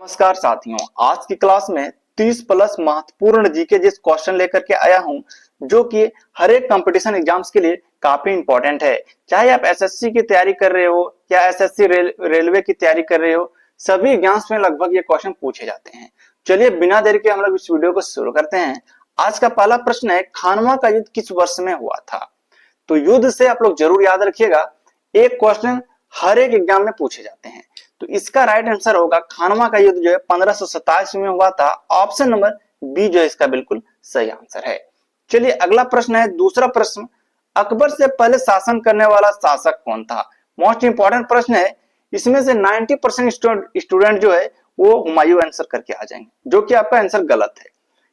नमस्कार साथियों, आज की क्लास में 30 प्लस महत्वपूर्ण जीके जिस क्वेश्चन लेकर के आया हूं, जो कि हर एक कंपटीशन एग्जाम्स के लिए काफी इंपॉर्टेंट है। चाहे आप एसएससी की तैयारी कर रहे हो या एसएससी रेलवे की तैयारी कर रहे हो, सभी एग्जाम्स में लगभग ये क्वेश्चन पूछे जाते हैं। चलिए बिना देरी के हम लोग इस वीडियो को शुरू करते हैं। आज का पहला प्रश्न है, खानवा का युद्ध किस वर्ष में हुआ था? तो युद्ध से आप लोग जरूर याद रखिएगा, एक क्वेश्चन हर एक एग्जाम में पूछे जाते हैं। तो इसका राइट आंसर होगा खानवा का युद्ध जो है 1527 में हुआ था। ऑप्शन नंबर बी जो है इसका बिल्कुल सही आंसर है। चलिए अगला प्रश्न है, दूसरा प्रश्न, अकबर से पहले शासन करने वाला शासक कौन था? मोस्ट इंपॉर्टेंट प्रश्न है। इसमें से 90% स्टूडेंट जो है वो हुमायूं आंसर करके आ जाएंगे, जो कि आपका आंसर गलत है,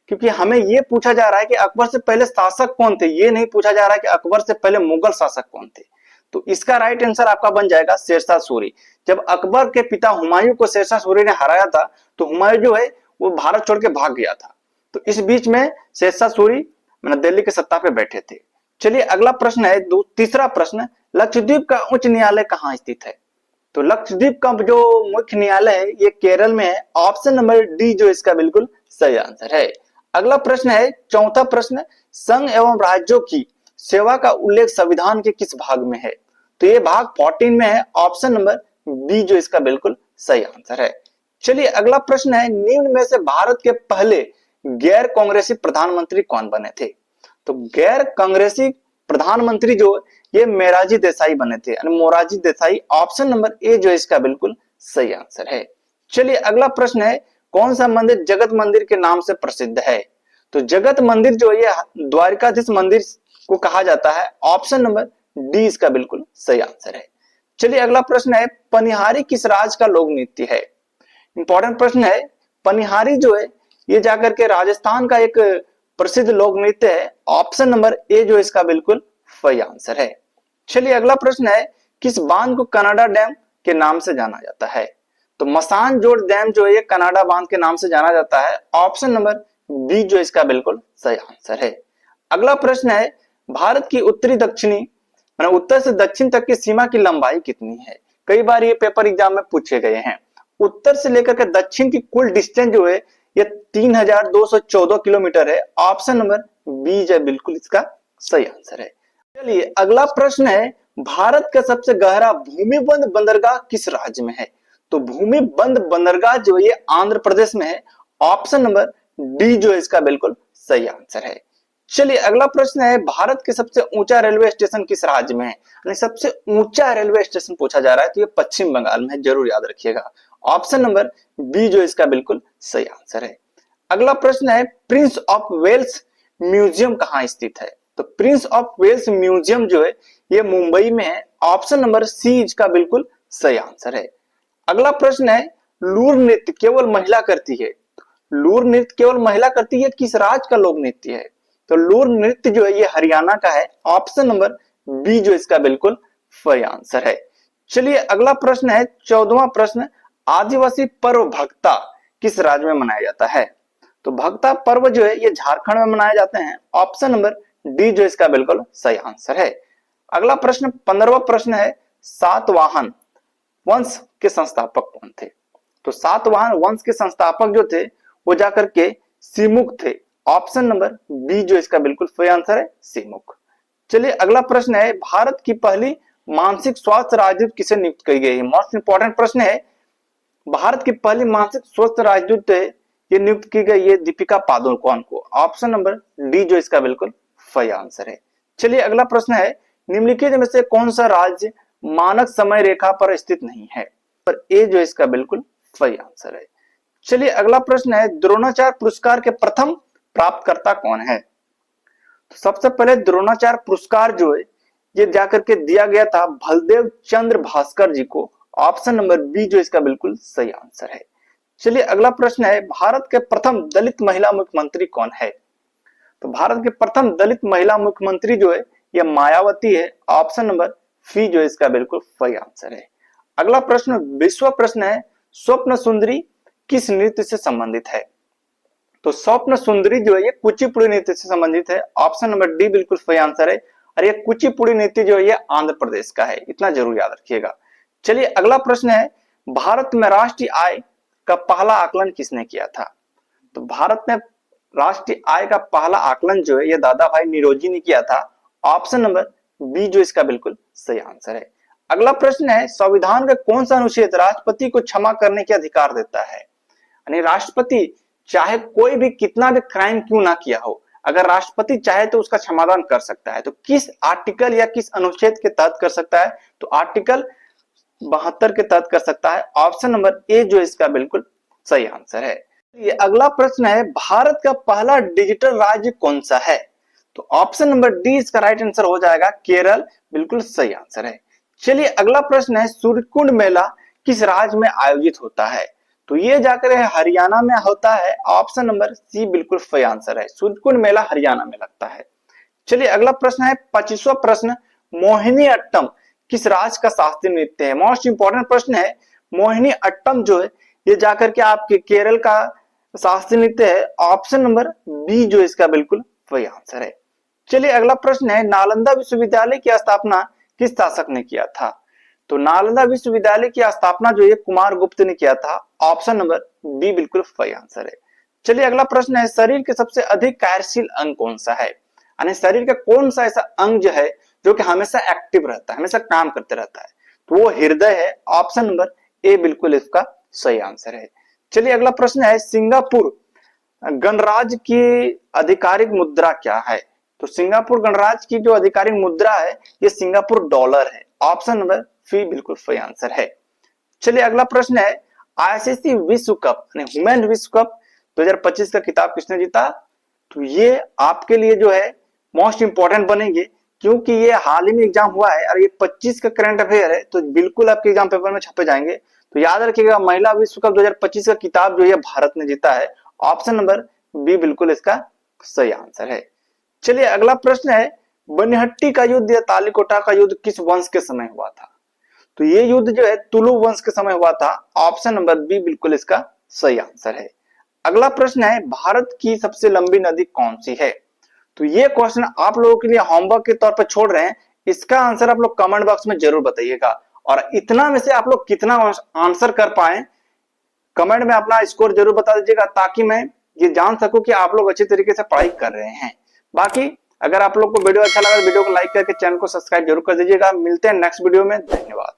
क्योंकि हमें ये पूछा जा रहा है कि अकबर से पहले शासक कौन थे, ये नहीं पूछा जा रहा है कि अकबर से पहले मुगल शासक कौन थे। तो इसका राइट आंसर आपका बन जाएगा शेरशाह सूरी। जब अकबर के पिता हुमायूं को शेरशाह सूरी ने हराया था, तो हुमायूं जो है वो भारत छोड़ के भाग गया था। तो इस बीच में शेरशाह सूरी दिल्ली के सत्ता पे बैठे थे। चलिए अगला प्रश्न है, तीसरा प्रश्न, लक्षद्वीप का उच्च न्यायालय कहाँ स्थित है? तो लक्षद्वीप का जो मुख्य न्यायालय है ये केरल में है। ऑप्शन नंबर डी जो इसका बिल्कुल सही आंसर है। अगला प्रश्न है, चौथा प्रश्न, संघ एवं राज्यों की सेवा का उल्लेख संविधान के किस भाग में है? तो ये भाग 14 में है। ऑप्शन नंबर बी जो इसका बिल्कुल सही आंसर है। चलिए अगला प्रश्न है, निम्न में से भारत के पहले गैर कांग्रेसी प्रधानमंत्री कौन बने थे? तो गैर कांग्रेसी प्रधानमंत्री जो ये मोरारजी देसाई बने थे, यानी Morarji Desai. Option number A जो इसका बिल्कुल सही आंसर है। चलिए अगला प्रश्न है, कौन सा मंदिर जगत मंदिर के नाम से प्रसिद्ध है? तो जगत मंदिर जो ये द्वारिकाधीश मंदिर को कहा जाता है। ऑप्शन नंबर डी इसका बिल्कुल सही आंसर है। चलिए अगला प्रश्न है, पनिहारी किस राज्य का लोक नृत्य है? इंपॉर्टेंट प्रश्न है। पनिहारी जो है ये जाकर के राजस्थान का एक प्रसिद्ध लोक नृत्य है। ऑप्शन नंबर ए जो इसका बिल्कुल सही आंसर है। चलिए अगला प्रश्न है, किस बांध को कनाडा डैम के नाम से जाना जाता है? तो मसान जोड़ डैम जो है ये कनाडा बांध के नाम से जाना जाता है। ऑप्शन नंबर बी जो इसका बिल्कुल सही आंसर है। अगला प्रश्न है, भारत की उत्तरी दक्षिणी उत्तर से दक्षिण तक की सीमा की लंबाई कितनी है? कई बार ये पेपर एग्जाम में पूछे गए हैं। उत्तर से लेकर के दक्षिण की कुल डिस्टेंस जो है ये 3214 किलोमीटर है। ऑप्शन नंबर बी जो बिल्कुल इसका सही आंसर है। चलिए अगला प्रश्न है, भारत का सबसे गहरा भूमिबंध बंदरगाह किस राज्य में है? तो भूमिबंध बंदरगाह जो ये आंध्र प्रदेश में है। ऑप्शन नंबर डी जो इसका बिल्कुल सही आंसर है। चलिए अगला प्रश्न है, भारत के सबसे ऊंचा रेलवे स्टेशन किस राज्य में है? सबसे ऊंचा रेलवे स्टेशन पूछा जा रहा है, तो ये पश्चिम बंगाल में है, जरूर याद रखिएगा। ऑप्शन नंबर बी जो इसका बिल्कुल सही आंसर है। अगला प्रश्न है, प्रिंस ऑफ वेल्स म्यूजियम कहाँ स्थित है? तो प्रिंस ऑफ वेल्स म्यूजियम जो है ये मुंबई में है। ऑप्शन नंबर सी इसका बिल्कुल सही आंसर है। अगला प्रश्न है, लूर नृत्य केवल महिला करती है? लूर नृत्य केवल महिला करती है, किस राज्य का लोक नृत्य है? तो लूर नृत्य जो है ये हरियाणा का है। ऑप्शन नंबर बी जो इसका बिल्कुल सही आंसर है। चलिए अगला प्रश्न है, 14वां प्रश्न, आदिवासी पर्व भक्ता किस राज्य में मनाया जाता है? तो भक्ता पर्व जो है ये झारखंड में मनाए जाते हैं। ऑप्शन नंबर डी जो इसका बिल्कुल सही आंसर है। अगला प्रश्न 15वां प्रश्न है, सातवाहन वंश के संस्थापक कौन थे? तो सातवाहन वंश के संस्थापक जो थे वो जाकर के सिमुक थे। ऑप्शन नंबर बी जो इसका बिल्कुल सही आंसर है, सिमुक। चलिए अगला प्रश्न है, भारत की पहली मानसिक स्वास्थ्य राजदूत किसे नियुक्त की गई है? मोस्ट इंपॉर्टेंट प्रश्न है। भारत की पहली मानसिक स्वास्थ्य राजदूत ये नियुक्त की गई है दीपिका पादुकोण को। ऑप्शन नंबर डी जो इसका बिल्कुल सही आंसर है। चलिए अगला प्रश्न है, निम्नलिखित में से कौन सा राज्य मानक समय रेखा पर स्थित नहीं है? पर ए जो इसका बिल्कुल सही आंसर है। चलिए अगला प्रश्न है, द्रोणाचार्य पुरस्कार के प्रथम प्राप्तकर्ता कौन है? तो सबसे पहले द्रोणाचार्य पुरस्कार जो है ये जाकर के दिया गया था बलदेव चंद्र भास्कर जी को। ऑप्शन नंबर बी जो इसका बिल्कुल सही आंसर है। चलिए अगला प्रश्न है, भारत के प्रथम दलित महिला मुख्यमंत्री कौन है? तो भारत के प्रथम दलित महिला मुख्यमंत्री जो है ये मायावती है। ऑप्शन नंबर सी जो इसका बिल्कुल सही आंसर है। अगला प्रश्न विश्व प्रश्न है, स्वप्न सुंदरी किस नृत्य से संबंधित है? तो स्वप्न सुंदरी जो है ये कुचिपुड़ी नृत्य से संबंधित है। ऑप्शन नंबर डी बिल्कुल सही आंसर है। और ये कुचिपुड़ी नृत्य जो है ये आंध्र प्रदेश का है, इतना जरूर याद रखिएगा। चलिए अगला प्रश्न है, भारत में राष्ट्रीय आय का पहला आकलन किसने किया था? तो भारत में राष्ट्रीय आय का पहला आकलन जो है ये दादा भाई निरोजी ने किया था। ऑप्शन नंबर बी जो इसका बिल्कुल सही आंसर है। अगला प्रश्न है, संविधान का कौन सा अनुच्छेद राष्ट्रपति को क्षमा करने के अधिकार देता है? यानी राष्ट्रपति चाहे कोई भी कितना भी क्राइम क्यों ना किया हो, अगर राष्ट्रपति चाहे तो उसका क्षमादान कर सकता है। तो किस आर्टिकल या किस अनुच्छेद के तहत कर सकता है? तो आर्टिकल 72 के तहत कर सकता है। ऑप्शन नंबर ए जो इसका बिल्कुल सही आंसर है। ये अगला प्रश्न है, भारत का पहला डिजिटल राज्य कौन सा है? तो ऑप्शन नंबर डी इसका राइट आंसर हो जाएगा केरल, बिल्कुल सही आंसर है। चलिए अगला प्रश्न है, सूर्यकुंड मेला किस राज्य में आयोजित होता है? तो ये जाकर हरियाणा में होता है। ऑप्शन नंबर सी बिल्कुल सही आंसर है, सूर्यकुंड मेला हरियाणा में लगता है। चलिए अगला प्रश्न है 25वां प्रश्न, मोहिनी अट्टम किस राज्य का शास्त्रीय नृत्य है? मोस्ट इंपॉर्टेंट प्रश्न है। मोहिनी अट्टम जो है ये जाकर के आपके केरल का शास्त्रीय नृत्य है। ऑप्शन नंबर बी जो इसका बिल्कुल सही आंसर है। चलिए अगला प्रश्न है, नालंदा विश्वविद्यालय की स्थापना किस शासक ने किया था? तो नालंदा विश्वविद्यालय की स्थापना जो है कुमार गुप्त ने किया था। ऑप्शन नंबर बी बिल्कुल सही आंसर है। चलिए अगला प्रश्न है, शरीर के सबसे अधिक कार्यशील अंग कौन सा है? यानी शरीर का कौन सा ऐसा अंग जो है जो कि हमेशा एक्टिव रहता है, हमेशा काम करते रहता है? तो वो हृदय है। ऑप्शन नंबर ए बिल्कुल इसका सही आंसर है। चलिए अगला प्रश्न है, सिंगापुर गणराज्य की आधिकारिक मुद्रा क्या है? तो सिंगापुर गणराज्य की जो आधिकारिक मुद्रा है ये सिंगापुर डॉलर है। ऑप्शन नंबर सी बिल्कुल सही आंसर है। चलिए अगला प्रश्न है, आईसीसी विश्व कप यानी वुमेन विश्व कप 2025 का खिताब किसने जीता? तो ये आपके लिए जो है मोस्ट इंपॉर्टेंट बनेंगे, क्योंकि ये हाल ही में एग्जाम हुआ है और ये 25 का करंट अफेयर है, तो बिल्कुल आपके एग्जाम पेपर में छपे जाएंगे। तो याद रखिएगा, महिला विश्व कप 2025 का खिताब जो है भारत ने जीता है। ऑप्शन नंबर बी बिल्कुल इसका सही आंसर है। चलिए अगला प्रश्न है, बनिहट्टी का युद्ध या तालिकोटा का युद्ध किस वंश के समय हुआ था? तो ये युद्ध जो है तुलु वंश के समय हुआ था। ऑप्शन नंबर बी बिल्कुल इसका सही आंसर है। अगला प्रश्न है, भारत की सबसे लंबी नदी कौन सी है? तो ये क्वेश्चन आप लोगों के लिए होमवर्क के तौर पर छोड़ रहे हैं, इसका आंसर आप लोग कमेंट बॉक्स में जरूर बताइएगा। और इतना में से आप लोग कितना आंसर कर पाए कमेंट में अपना स्कोर जरूर बता दीजिएगा, ताकि मैं ये जान सकूं कि आप लोग अच्छे तरीके से पढ़ाई कर रहे हैं। बाकी अगर आप लोग को वीडियो अच्छा लगा तो वीडियो को लाइक करके चैनल को सब्सक्राइब जरूर कर दीजिएगा। मिलते हैं नेक्स्ट वीडियो में, धन्यवाद।